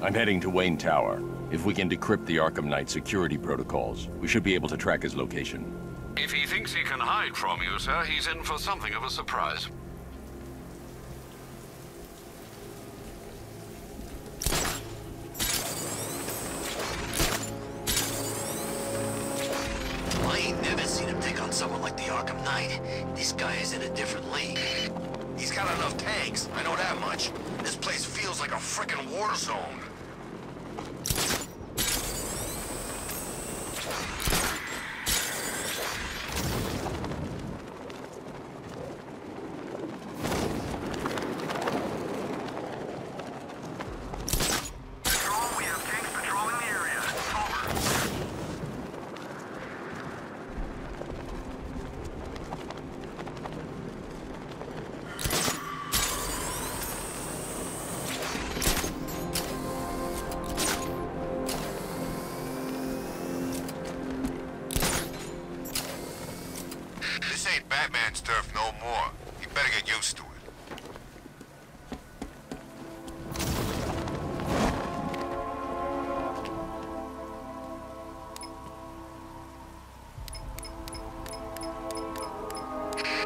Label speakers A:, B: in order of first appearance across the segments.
A: I'm heading to Wayne Tower. If we can decrypt the Arkham Knight security protocols, we should be able to track his location.
B: If he thinks he can hide from you, sir, he's in for something of a surprise.
C: I ain't never seen him take on someone like the Arkham Knight. This guy is in a different league. He's got enough tanks, I know that much. This place feels like a frickin' war zone.
D: Batman's turf no more. You better get used to it.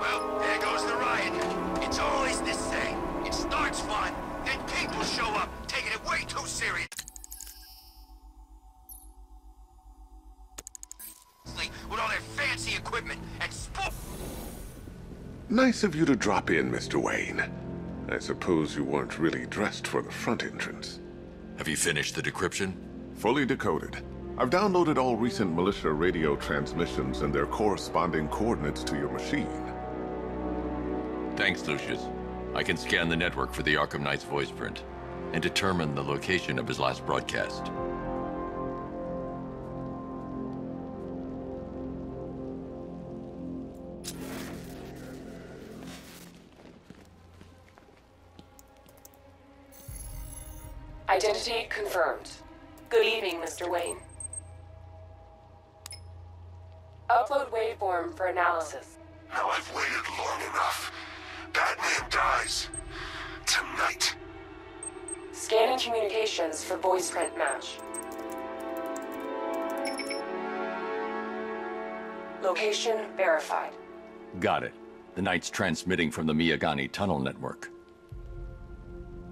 C: Well, there goes the riot. It's always the same. It starts fun, then people show up, taking it way too serious. With all their fancy equipment and sport.
E: Nice of you to drop in, Mr. Wayne. I suppose you weren't really dressed for the front entrance.
B: Have you finished the decryption?
E: Fully decoded. I've downloaded all recent militia radio transmissions and their corresponding coordinates to your machine.
A: Thanks, Lucius. I can scan the network for the Arkham Knight's voice print and determine the location of his last broadcast.
F: Identity confirmed. Good evening, Mr. Wayne. Upload waveform for analysis.
D: Now I've waited long enough. Batman dies. Tonight.
F: Scanning communications for voice print match. Location verified.
A: Got it. The Knight's transmitting from the Miyagani tunnel network.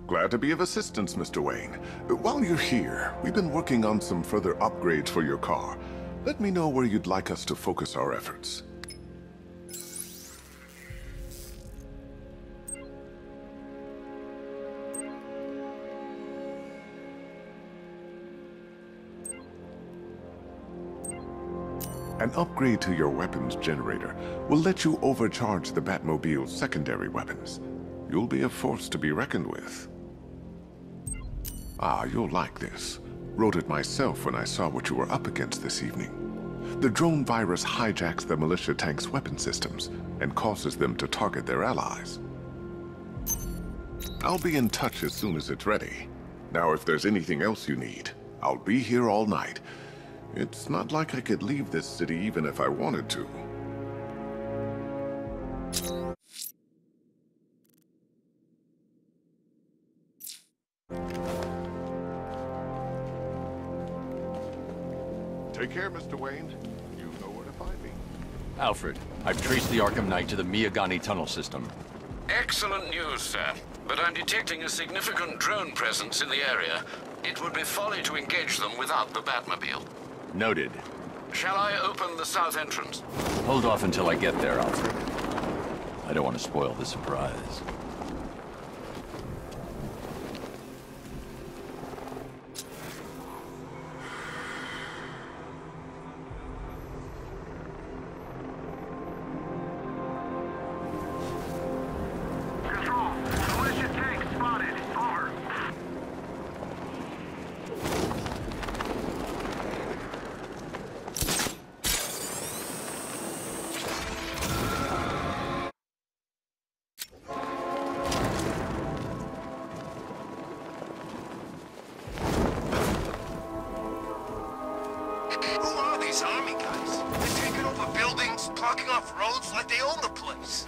E: Glad to be of assistance, Mr. Wayne. While you're here, we've been working on some further upgrades for your car. Let me know where you'd like us to focus our efforts. An upgrade to your weapons generator will let you overcharge the Batmobile's secondary weapons. You'll be a force to be reckoned with. Ah, you'll like this. Wrote it myself when I saw what you were up against this evening. The drone virus hijacks the militia tank's weapon systems and causes them to target their allies. I'll be in touch as soon as it's ready. Now, if there's anything else you need, I'll be here all night. It's not like I could leave this city even if I wanted to. Take care, Mr. Wayne. You know where to find me.
A: Alfred, I've traced the Arkham Knight to the Miyagani tunnel system.
B: Excellent news, sir. But I'm detecting a significant drone presence in the area. It would be folly to engage them without the Batmobile.
A: Noted.
B: Shall I open the south entrance?
A: Hold off until I get there, Alfred. I don't want to spoil the surprise.
C: Blocking off roads like they own the place.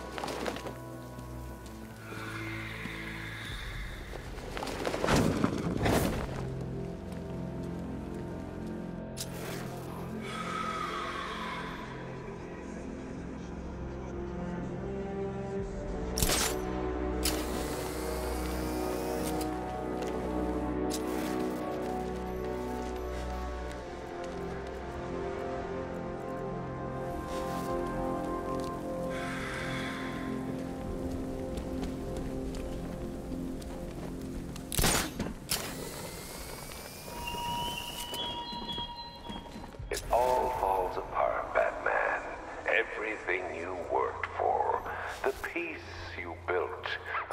G: thing you worked for. The peace you built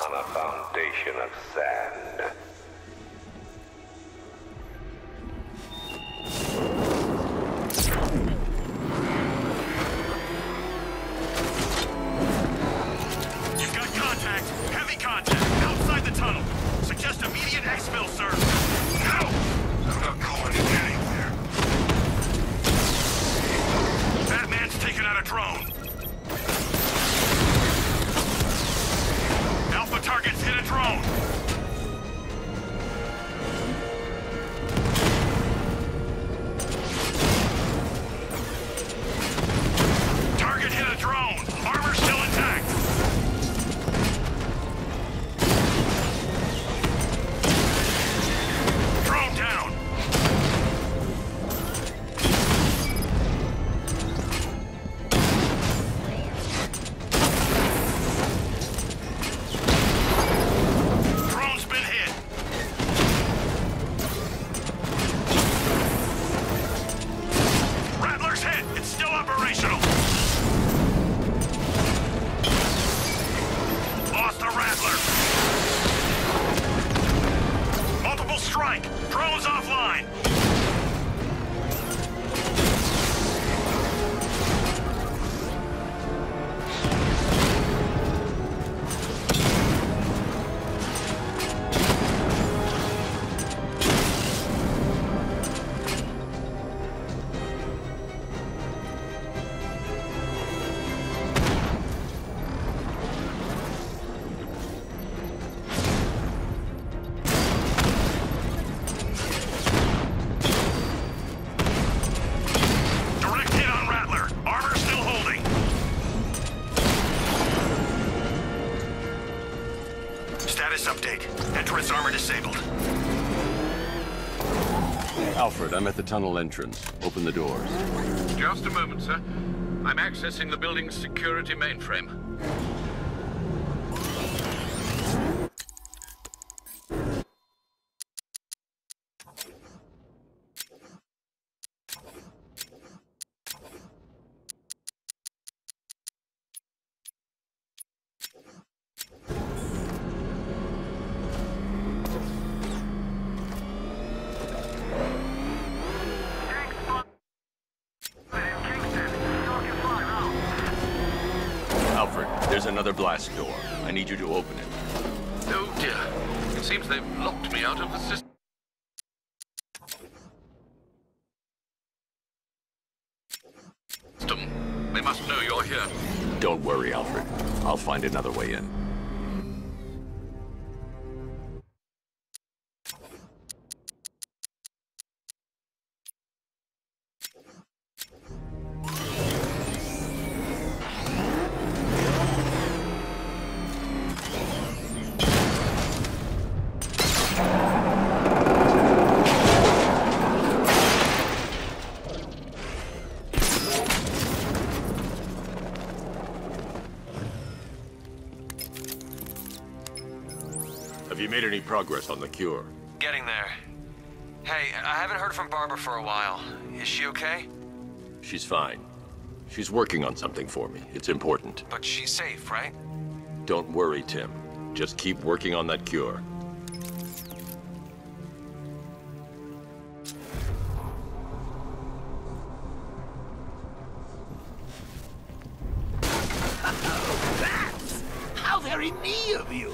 G: on a foundation of sand.
H: You've got contact. Heavy contact. Outside the tunnel. Suggest immediate exfil, sir.
D: No! I'm not going anywhere.
H: Batman's taken out a drone. Alpha targets hit a drone. Target hit a drone. Armor still intact. Drone down. Drone's been hit. Rattler's hit. It's still operational. Lost the Rattler. Multiple strike. Drone's offline. Direct hit on Rattler. Armor still holding. Status update. Entrance armor disabled.
A: Alfred, I'm at the tunnel entrance. Open the doors.
B: Just a moment, sir. I'm accessing the building's security mainframe.
A: Alfred, there's another blast door. I need you to open it.
B: Oh dear. It seems they've locked me out of the system. They must know you're here.
A: Don't worry, Alfred. I'll find another way in. Have you made any progress on the cure?
I: Getting there. Hey, I haven't heard from Barbara for a while. Is she okay?
A: She's fine. She's working on something for me. It's important.
I: But she's safe, right?
A: Don't worry, Tim. Just keep working on that cure.
C: Bats! How very me of you!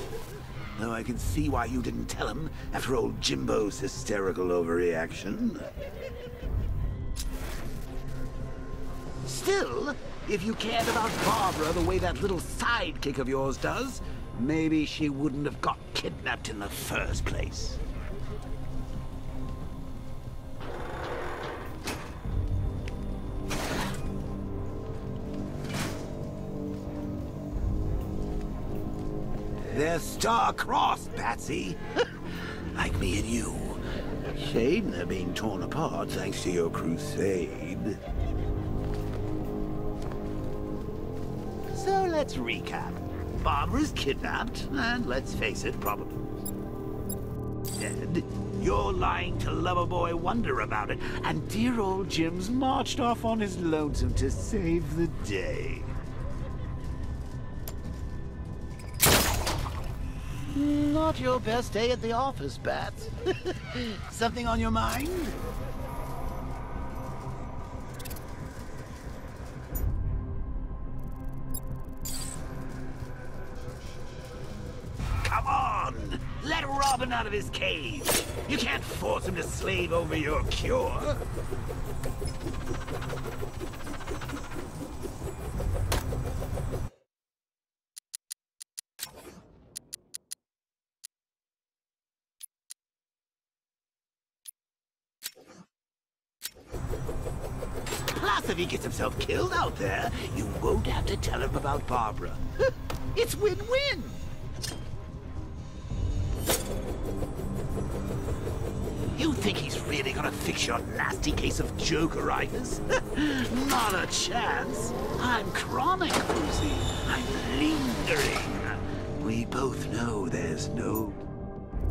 C: Though I can see why you didn't tell him after old Jimbo's hysterical overreaction. Still, if you cared about Barbara the way that little sidekick of yours does, maybe she wouldn't have got kidnapped in the first place. They're star-crossed, Patsy. Like me and you. Shame they're being torn apart thanks to your crusade. So let's recap. Barbara's kidnapped, and let's face it, probably dead. You're lying to Loverboy Wonder about it, and dear old Jim's marched off on his lonesome to save the day.
J: Not your best day at the office, Bats. Something on your mind? Come on! Let Robin out of his cage! You can't force him to slave over your cure! Plus, if he gets himself killed out there, you won't have to tell him about Barbara. It's win-win! You think he's really gonna fix your nasty case of Jokeritis? Not a chance. I'm chronic, Lucy. I'm lingering. We both know there's no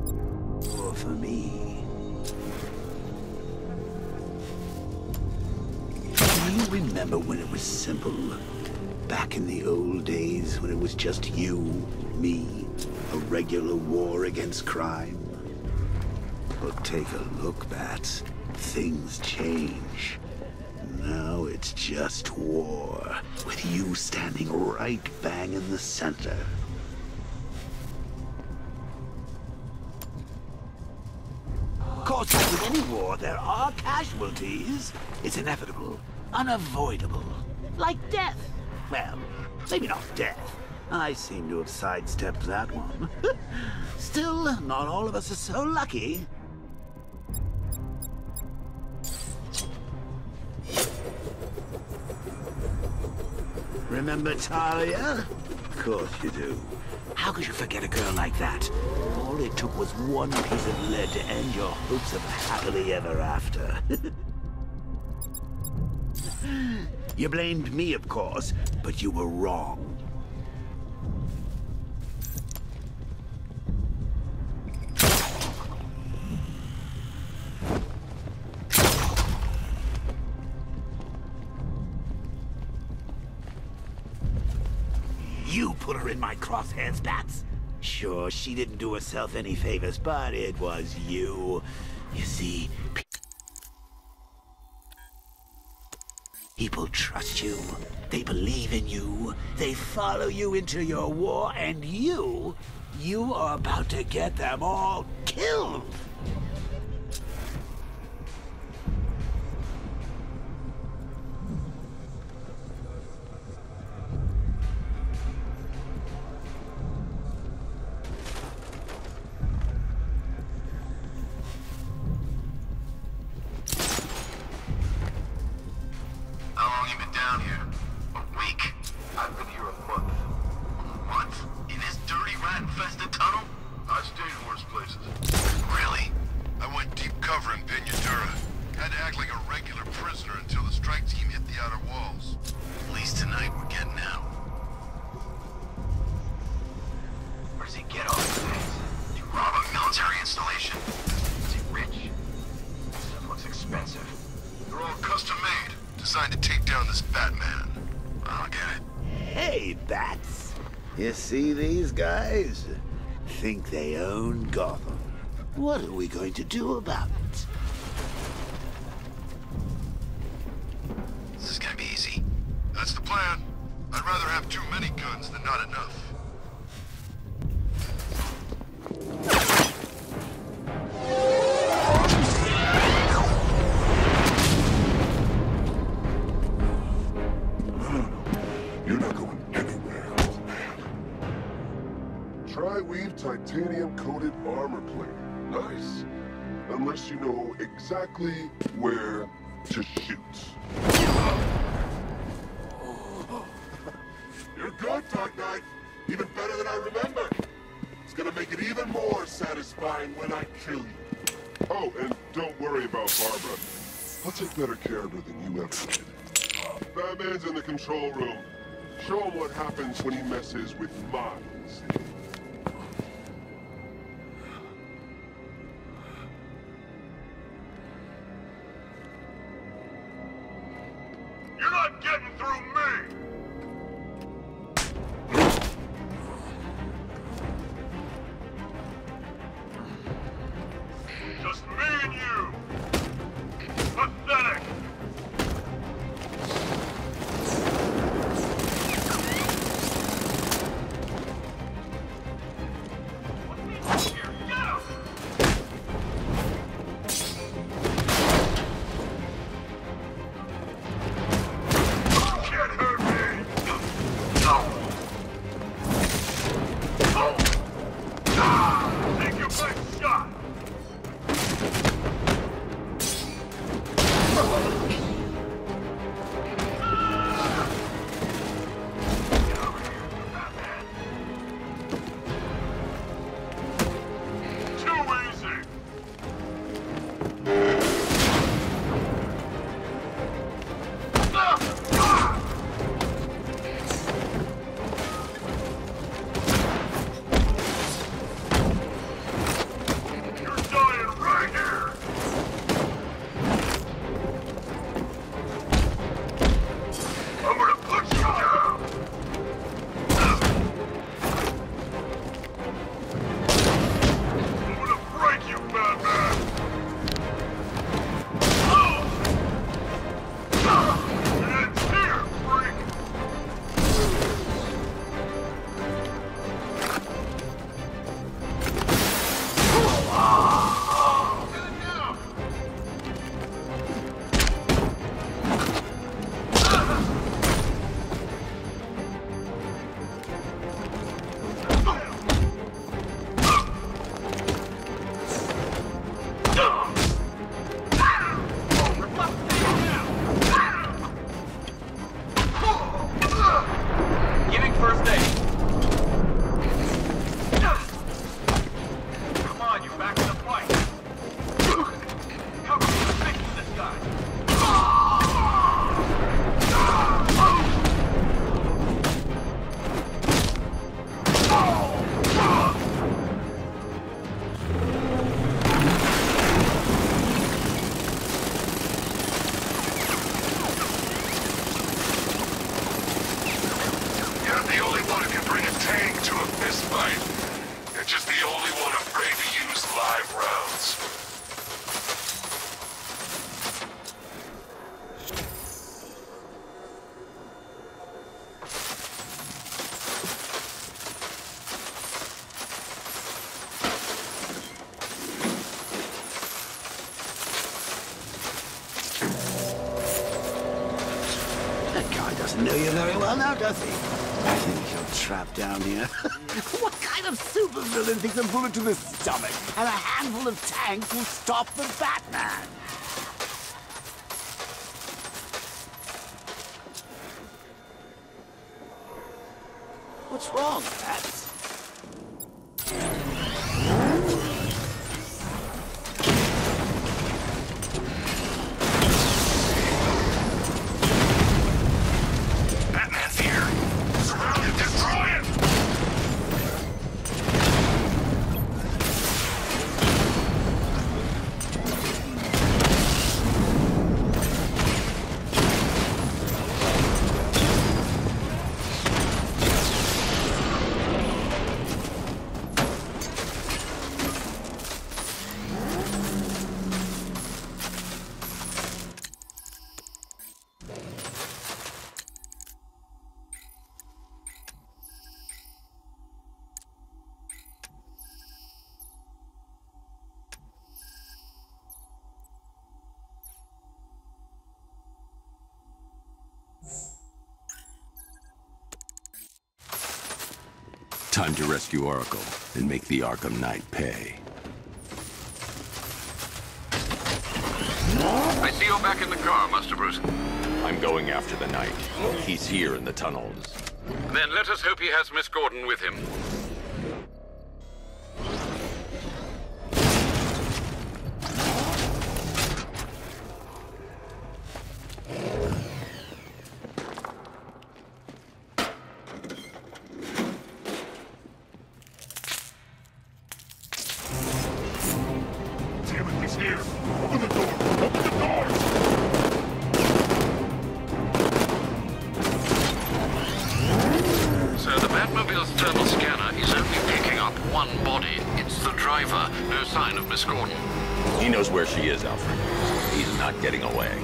J: more for me. Do you remember when it was simple? Back in the old days when it was just you, me, a regular war against crime? Well, take a look, Bats. Things change. Now it's just war, with you standing right bang in the center. Of course, like with any war, there are casualties. It's inevitable, unavoidable. Like death. Well, maybe not death. I seem to have sidestepped that one. Still, not all of us are so lucky. Remember Talia? Of course you do. How could you forget a girl like that? All it took was one piece of lead to end your hopes of happily ever after. You blamed me, of course, but you were wrong. You put her in my crosshairs, Bats. Sure, she didn't do herself any favors, but it was you. You see, people trust you. They believe in you. They follow you into your war, and you are about to get them all killed. You see these guys? Think they own Gotham. What are we going to do about it?
C: This is gonna be easy. That's the plan. I'd rather have too many guns than not enough.
E: Titanium-coated armor plate. Nice. Unless you know exactly where to shoot. You're good, Dark Knight. Even better than I remember. It's gonna make it even more satisfying when I kill you. Oh, and don't worry about Barbara. I'll take better care of her than you ever did. Batman's in the control room. Show him what happens when he messes with minds.
D: You're not getting through me!
J: know you very well now, does he? I think you're trapped down here. What kind of supervillain thinks a bullet to the stomach and a handful of tanks will stop the Batman? What's wrong, Bats?
H: Batman's here! Surround him! Destroy him!
A: Time to rescue Oracle and make the Arkham Knight pay.
B: I see you're back in the car, Master Bruce.
A: I'm going after the Knight. He's here in the tunnels.
B: Then let us hope he has Miss Gordon with him.
E: Damn it, he's here! Open the door! Open the doors!
B: So the Batmobile's thermal scanner is only picking up one body. It's the driver. No sign of Miss Gordon.
A: He knows where she is, Alfred. He's not getting away.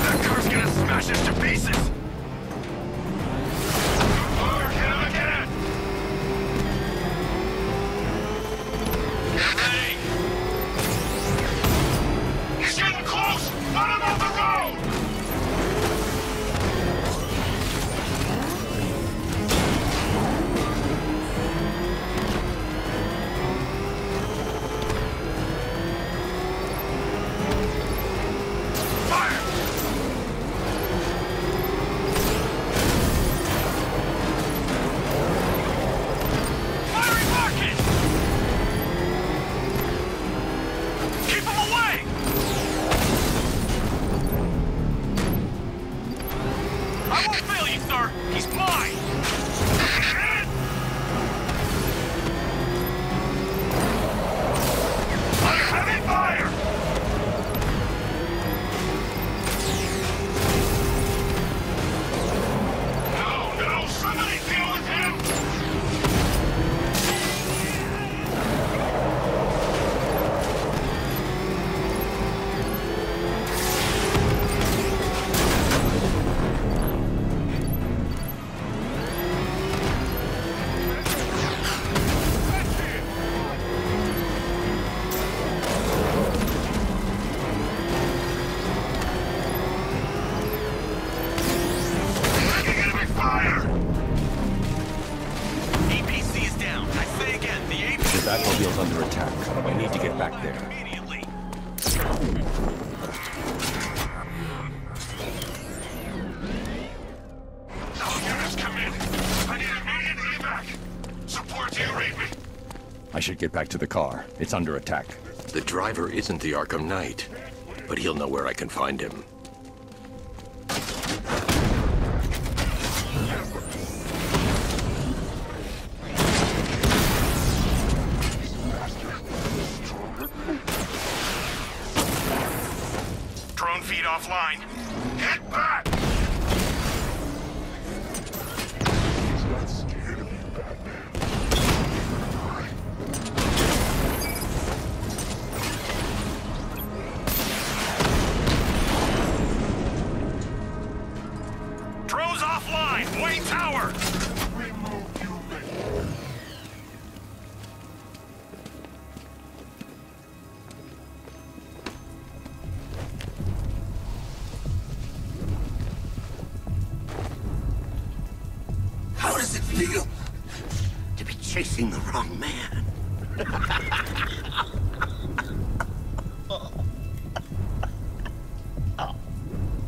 H: That car's gonna smash us to pieces! Fire, hit him again! Get ready! He's getting close! Let him off the road! Fire! Firing rocket! Keep him away! I won't fail you, sir! He's mine! Hit! Under heavy fire! No, somebody deal with him! Taking enemy fire! APC is down. I say again, the APC
A: The Batmobile's under attack. We need to get back there.
H: immediately. All units come in. I need immediate evac. Support, do you read me?
A: I should get back to the car. It's under attack. The driver isn't the Arkham Knight, but he'll know where I can find him.
H: Drone feed offline. Get back!
E: He's not scared of you, Batman.
H: Drones offline! Wayne Tower!
E: Remove you, man.
J: feel to be chasing the wrong man.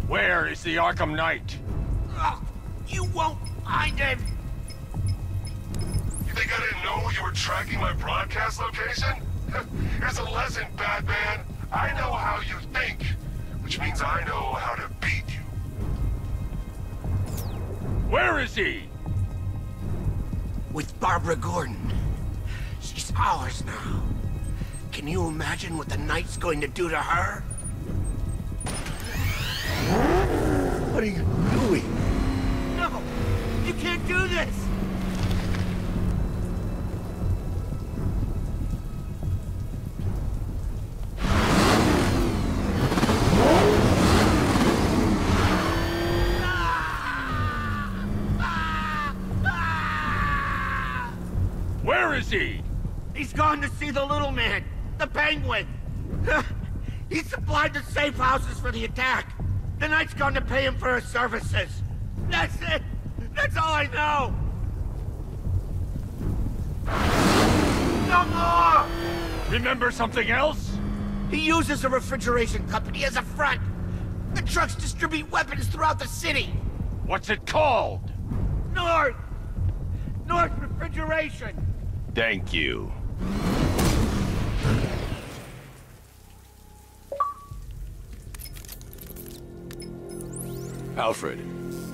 A: Where is the Arkham Knight?
J: You won't find him!
D: You think I didn't know you were tracking my broadcast location? Here's a lesson, Batman. I know how you think, which means I know how to beat you.
A: Where is he?
J: With Barbara Gordon. She's ours now. Can you imagine what the Knight's going to do to her? What are you doing? No! You can't do this!
A: Where is he?
J: He's gone to see the little man, the Penguin. He supplied the safe houses for the attack. The Knight's gone to pay him for his services. That's it. That's all I know. No more!
A: Remember something else?
J: He uses a refrigeration company as a front. The trucks distribute weapons throughout the city.
A: What's it called?
J: North Refrigeration.
A: Thank you. Alfred,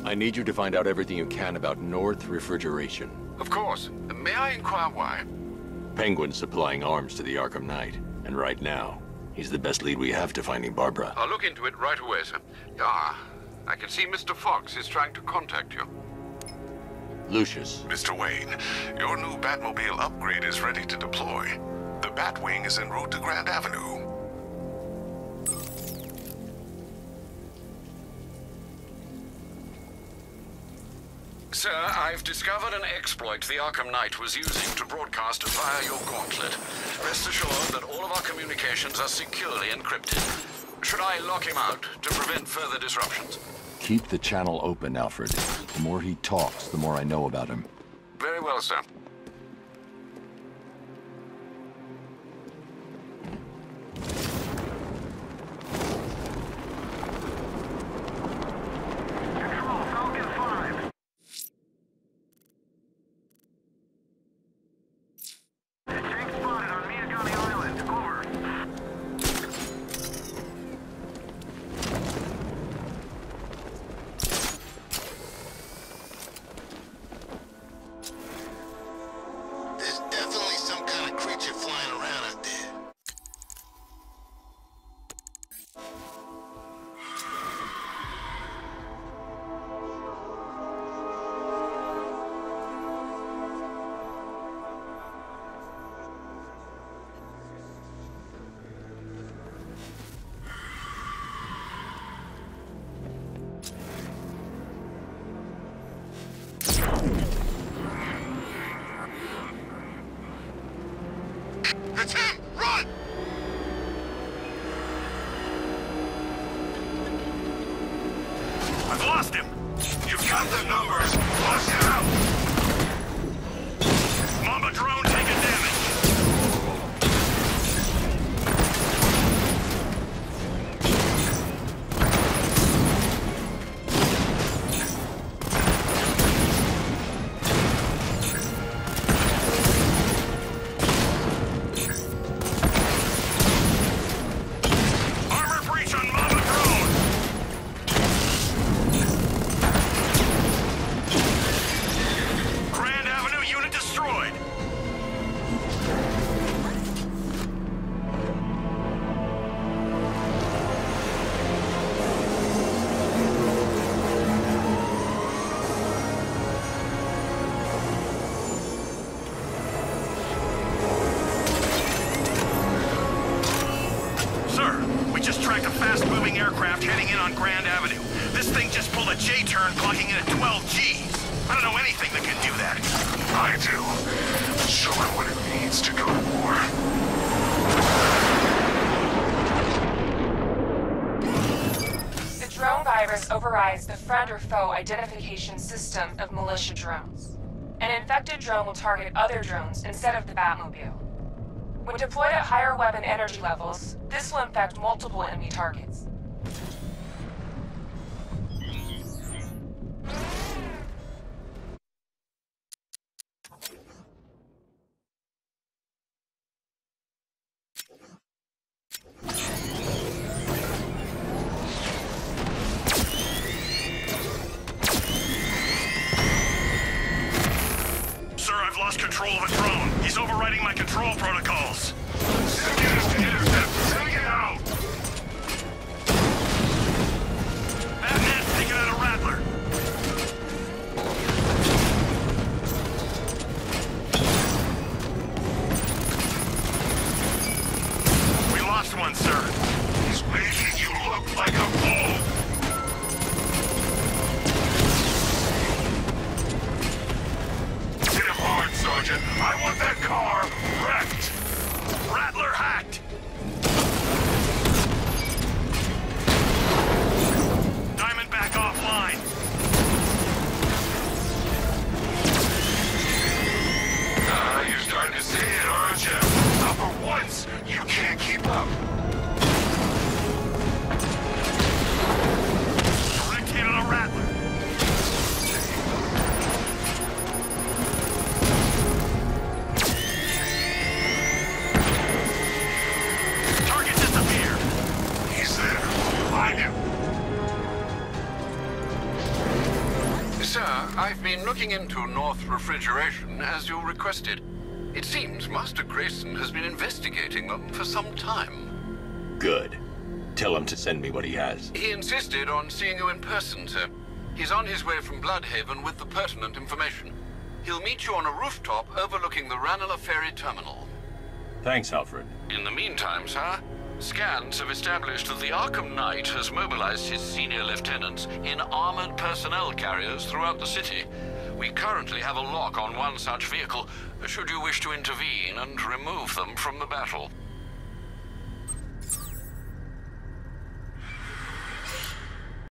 A: I need you to find out everything you can about North Refrigeration.
B: Of course. May I inquire why?
A: Penguin's supplying arms to the Arkham Knight, and right now, he's the best lead we have to finding Barbara.
B: I'll look into it right away, sir. Ah, I can see Mr. Fox is trying to contact you.
A: Lucius.
D: Mr. Wayne, your new Batmobile upgrade is ready to deploy. The Batwing is en route to Grand Avenue.
B: Sir, I've discovered an exploit the Arkham Knight was using to broadcast via your gauntlet. Rest assured that all of our communications are securely encrypted. Should I lock him out to prevent further disruptions?
A: Keep the channel open, Alfred. The more he talks, the more I know about him.
B: Very well, sir.
D: It's him! Run!
H: I've lost him!
D: You've got the numbers! Flush it out!
H: Mamba drone taking damage! fast-moving aircraft heading in on Grand Avenue. This thing just pulled a J-turn, clocking in at 12 Gs. I don't know anything that can do that.
D: I do. Show it what it means to go to war.
F: The drone virus overrides the friend or foe identification system of militia drones. An infected drone will target other drones instead of the Batmobile. When deployed at higher weapon energy levels, this will infect multiple enemy targets.
H: Sir, I've lost control of a drone. He's overriding my control protocols.
D: Take it out!
H: Batman, take it out a Rattler. We lost one, sir.
D: He's making you look like a fool! Hit him hard, Sergeant. I want that car wrecked!
H: Rattler hacked. Diamondback offline.
D: You're starting to see it, aren't you? Now for once, you can't keep up.
H: Direct hit on a Rattler. Target disappeared.
D: He's there. Find him.
B: Sir, I've been looking into North Refrigeration as you requested. It seems Master Grayson has been investigating them for some time.
A: Good. Tell him to send me what he has.
B: He insisted on seeing you in person, sir. He's on his way from Bloodhaven with the pertinent information. He'll meet you on a rooftop overlooking the Ranelagh Ferry Terminal.
A: Thanks, Alfred.
B: In the meantime, sir, scans have established that the Arkham Knight has mobilized his senior lieutenants in armored personnel carriers throughout the city. We currently have a lock on one such vehicle, should you wish to intervene and remove them from the battle.